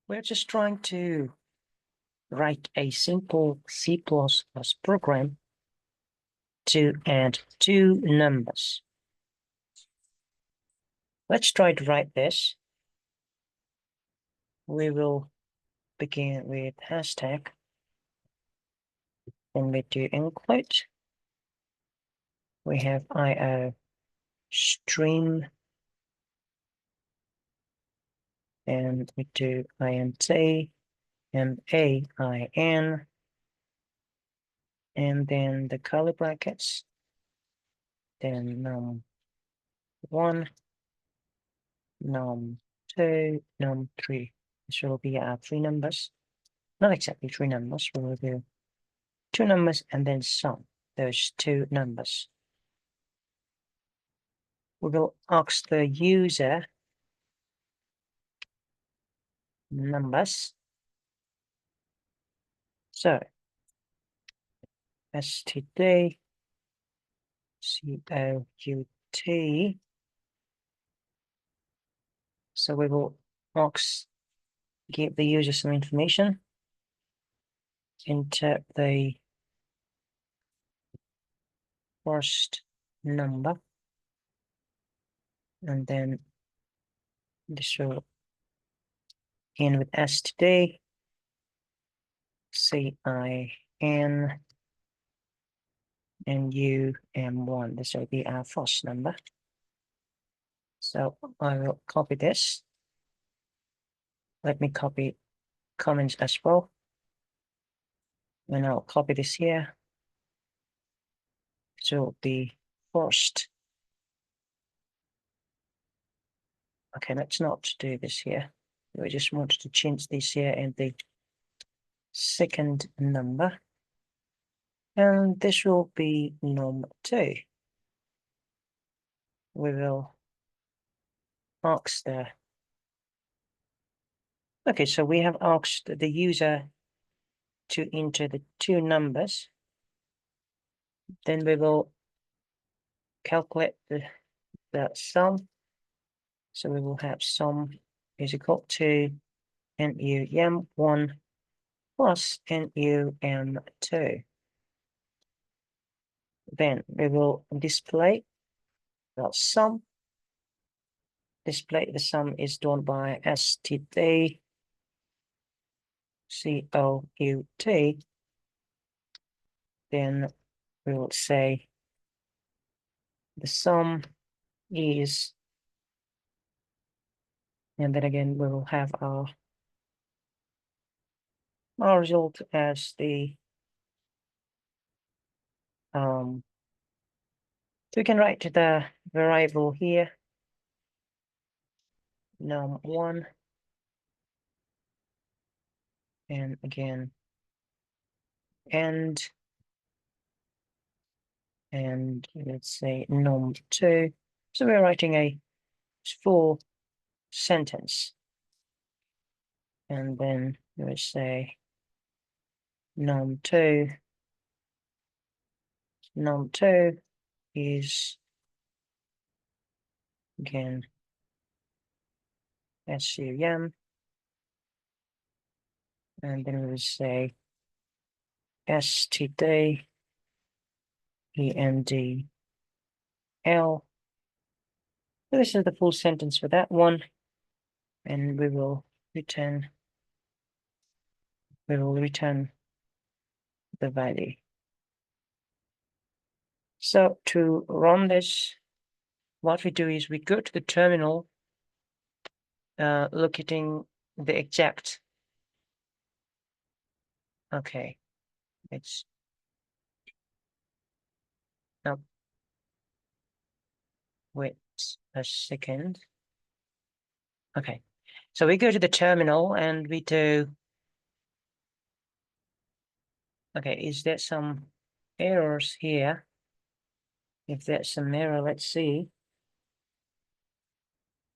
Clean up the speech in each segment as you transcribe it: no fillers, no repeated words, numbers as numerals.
We're just trying to write a simple C++ program to add two numbers. Let's try to write this. We will begin with hashtag, and we do include. We have IO stream, and we do int and AIN, and then the curly brackets, then num1, num2, num3. This will be our three numbers. Not exactly three numbers, we will do two numbers and then sum those two numbers. We will ask the user numbers. So std COUT. So we will give the user some information, enter the first number, and then this will end with std CIN and UM1. This will be our first number. So I will copy this. Let me copy comments as well. And I'll copy this here. So the first. Okay, let's not do this here. We just wanted to change this here and the second number. And this will be num2. We will ask the. Okay, so we have asked the user to enter the two numbers. Then we will calculate the sum. So we will have sum is equal to NUM1 plus NUM2. Then we will display the sum. Display the sum is done by std COUT. Then we will say the sum is, and then again we will have our result as the so we can write the variable here num1, and again and let's say num2. So we're writing a full sentence, and then we would say num2 is again SUM, and then we would say std ENDL. So this is the full sentence for that one, and we will return the value. So to run this, what we do is we go to the terminal, locating the exact. Okay, it's now. Wait a second. Okay, so we go to the terminal and we do. Okay, is there some errors here? If there's some error, let's see.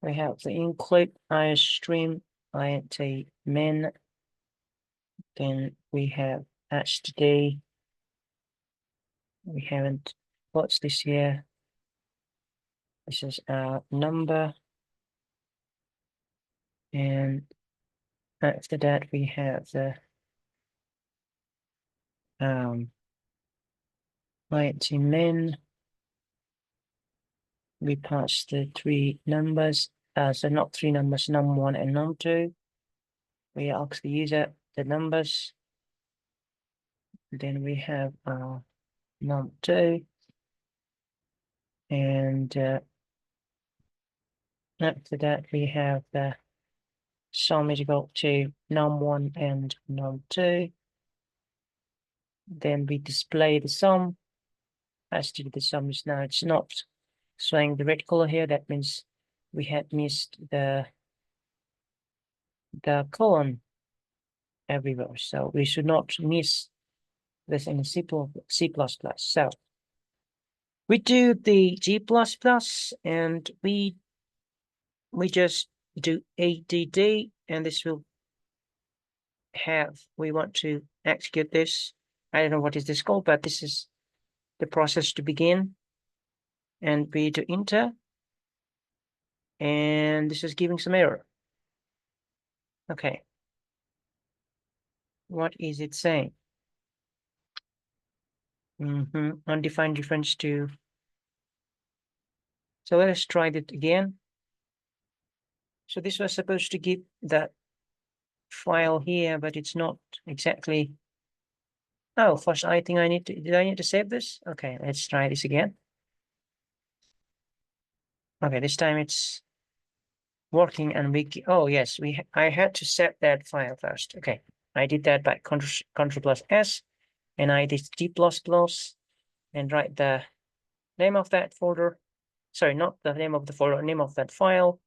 We have the include iostream int min. Then we have std. We haven't. What's this here? This is our number, and After that, we have the min. We pass the three numbers, so not three numbers, num1 and num2. We ask the user the numbers. Then we have num2, and after that we have the sum is equal to num1 and num2. Then we display the sum. As to the sum is now, it's not showing the red color here. That means we had missed the colon everywhere. So we should not miss this in C++. So we do the G++ and we just do ADD, and this will have, we want to execute this. I don't know what is this called, but this is the process to begin. And we do enter, and this is giving some error. Okay. What is it saying? Undefined reference to. So let us try that again. So this was supposed to give that file here, but it's not exactly. Oh, first I think did I need to save this? Okay, let's try this again. Okay, this time it's working, and oh yes, I had to set that file first. Okay, I did that by Ctrl+S, and I did G++, and write the name of that folder. Sorry, not the name of the folder, name of that file,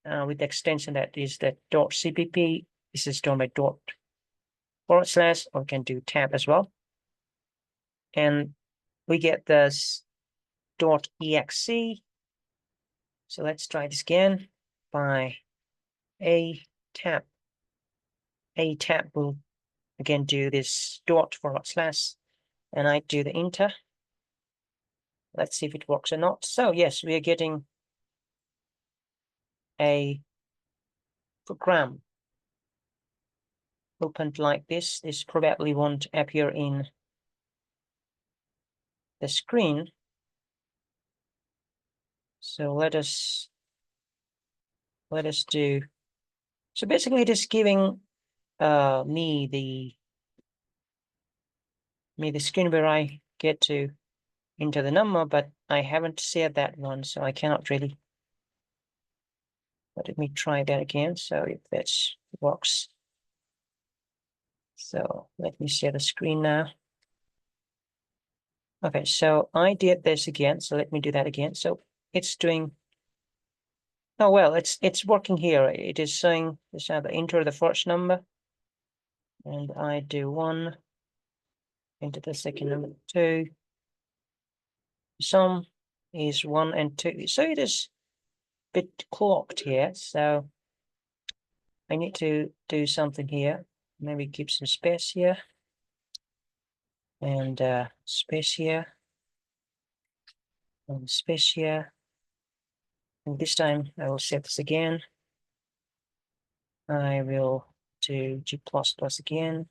with the extension that is the .cpp. This is done by // or we can do tab as well. And we get this .exe. So let's try this again by a tab. A tab will again do this // and I do the enter. Let's see if it works or not. So yes, we are getting a program opened like this. This probably won't appear in the screen. So let us do. So basically, it is giving me the screen where I get to enter the number, but I haven't saved that one, so I cannot really. But let me try that again. So if that works. So let me share the screen now. Okay, so I did this again. So let me do that again. So it's doing. Oh well, it's working here. It is saying this enter the first number, and I do 1. Enter the second number 2. Sum is 1 and 2. So it is a bit clocked here. So I need to do something here. Maybe keep some space here. And space here. And space here. And this time I will set this again. I will do G++ again.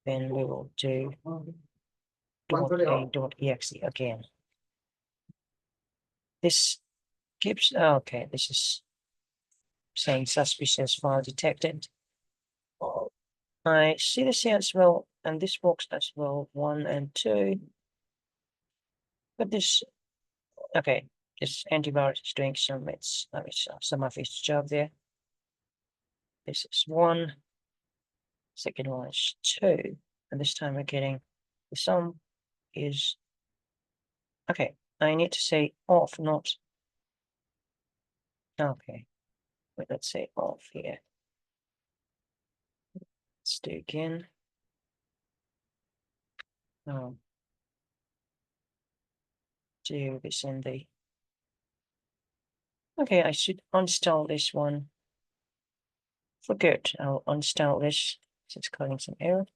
Then we will do .a.exe again. This keeps, okay, this is saying suspicious file detected. I see this here as well, and this works as well, 1 and 2. But this, okay, this antivirus is doing some of its job there. This is 1, second one is 2, and this time we're getting the sum is, okay, I need to say off, not, okay, wait, let's say off here. Let's do again. Do this in the, okay, I should uninstall this one. For good, I'll uninstall this. It's causing some error.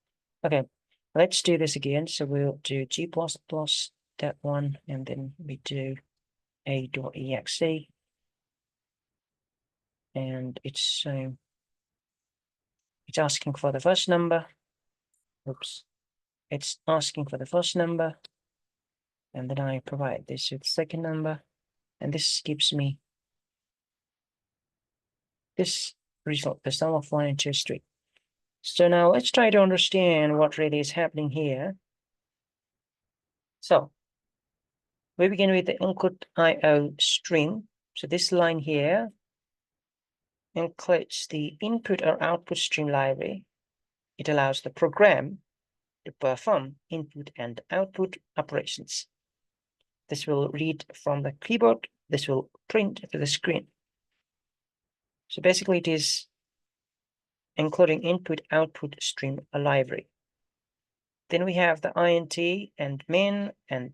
Okay, let's do this again. So we'll do G++ that one, and then we do a.exe, and it's It's asking for the first number. Oops. It's asking for the first number. And then I provide this with the second number. And this gives me this result, the sum of 1 and 2 is 3. So now let's try to understand what really is happening here. So we begin with the input IO string. So this line here includes the input or output stream library. It allows the program to perform input and output operations. This will read from the keyboard. This will print to the screen. So basically it is including input-output stream library. Then we have the int and main and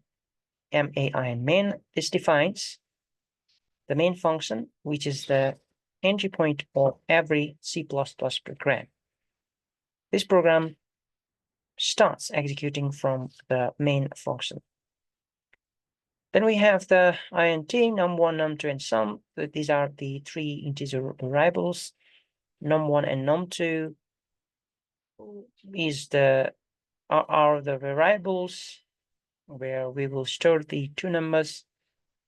mai and main. This defines the main function, which is the entry point of every C++ program. This program starts executing from the main function. Then we have the int, num1, num2, and sum. These are the 3 integer variables. Num1 and num2 are the variables where we will store the 2 numbers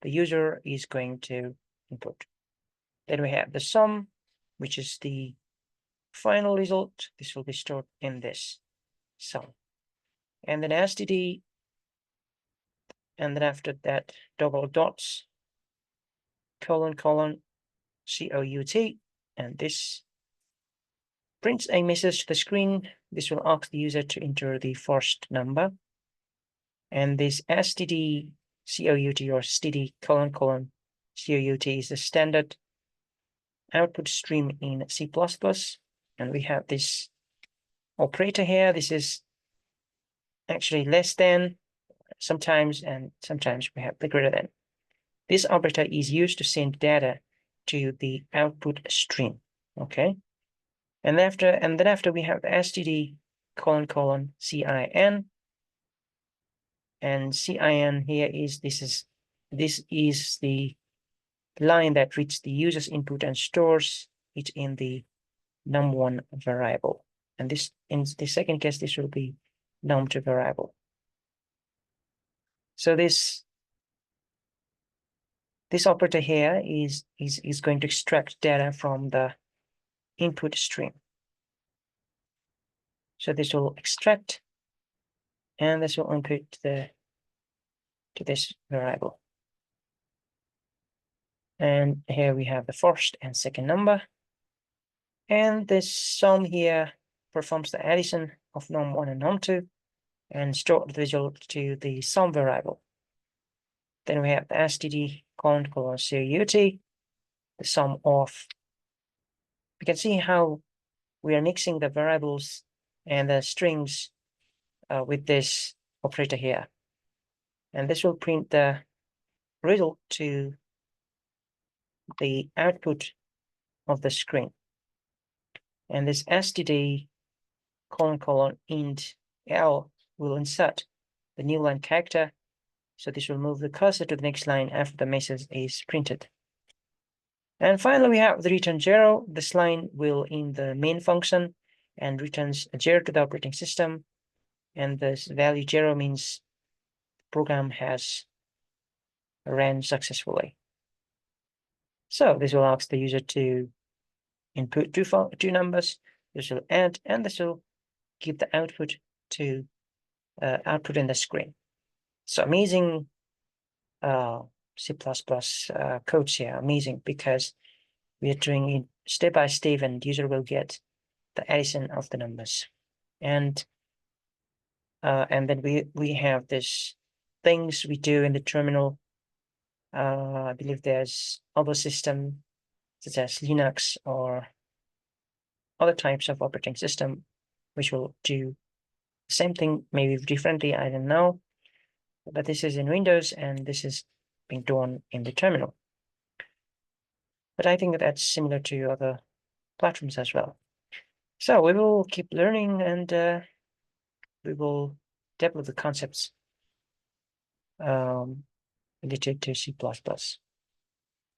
the user is going to input. Then we have the sum, which is the final result. This will be stored in this sum. And then std, and then after that, double dots, colon, cout, and this prints a message to the screen. This will ask the user to enter the first number. And this std cout or std colon cout is the standard output stream in C++. And we have this operator here. This is actually less than sometimes, and sometimes we have the greater than. This operator is used to send data to the output stream. Okay. And then after we have the std colon cout cin. And cin here is this is the line that reads the user's input and stores it in the num1 variable. And this, in the second case, this will be num2 variable. So this operator here is going to extract data from the input stream. So this will extract, and this will input to this variable. And here we have the first and second number. And this sum here performs the addition of num1 and num2 and store the result to the sum variable. Then we have the std colon cout, the sum of. You can see how we are mixing the variables and the strings with this operator here. And this will print the result to the output of the screen. And this std colon cout int l will insert the new line character. So this will move the cursor to the next line after the message is printed. And finally, we have the return 0. This line will in the main function and returns 0 to the operating system. And this value 0 means the program has ran successfully. So this will ask the user to input two numbers. This will add, and this will give the output to output in the screen. So amazing C++ codes here, amazing, because we are doing it step by step, and the user will get the addition of the numbers. And then we have this things we do in the terminal. I believe there's other system such as Linux or other types of operating system which will do the same thing, maybe differently, I don't know. But this is in Windows, and this is being done in the terminal. But I think that's similar to other platforms as well. So we will keep learning, and we will develop the concepts related to C++.